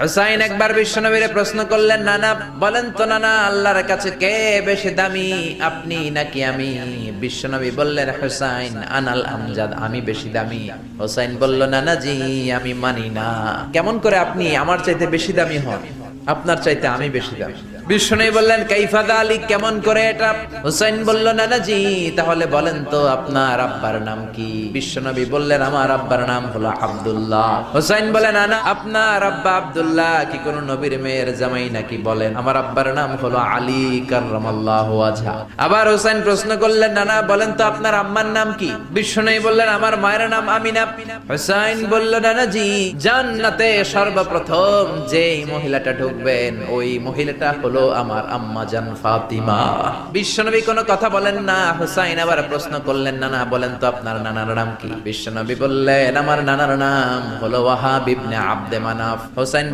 হুসাইন একবার বিশ্বনবীরে প্রশ্ন করলেন, নানা বলেন তো নানা, আল্লাহর কাছে কে বেশি দামি, আপনি নাকি আমি? বিশ্বনবী বললেন, হুসাইন আনাল আমজাদ, আমি বেশি দামি। হুসাইন বলল, নানা জি আমি মানি না। কেমন করে আপনি আমার চাইতে বেশি দামি হন? আপনার চাইতে আমি বেশি দামি। বিশ্বনবী বললেন, কাইফা যালিক, কেমন করে এটা? হুসাইন বলল, নানা জি তাহলে বলেন তো আপনার আব্বার নাম কি? বিশ্বনবী বললেন, আমার আব্বার নাম হলো আব্দুল্লাহ। হুসাইন বলেন, নানা আপনার আব্বা আব্দুল্লাহ কি কোন নবীর মেয়ের জামাই নাকি? বলেন, আমার আব্বার নাম হলো আলী কাররামাল্লাহু ওয়াজহা। আবার হুসাইন প্রশ্ন করলেন, নানা বলেন তো আপনার আম্মার নাম কি? বিশ্বনবী বললেন, আমার মায়ের নাম আমিনা। হুসাইন বলল, নানা জি জান্নাতে সর্বপ্রথম যেই মহিলাটা ঢুকবেন ওই মহিলাটা হলো আমার আম্মা জান ফাতিমা। বিশ্বনবী কোনো কথা বলেন না। হুসাইন আবার প্রশ্ন করলেন, নানা বলেন তো আপনার নানার নাম কি? বিশ্বনবী বললেন, আমার নানার নাম হলো ওয়াহাব ইবনে আব্দে মানাফ। হুসাইন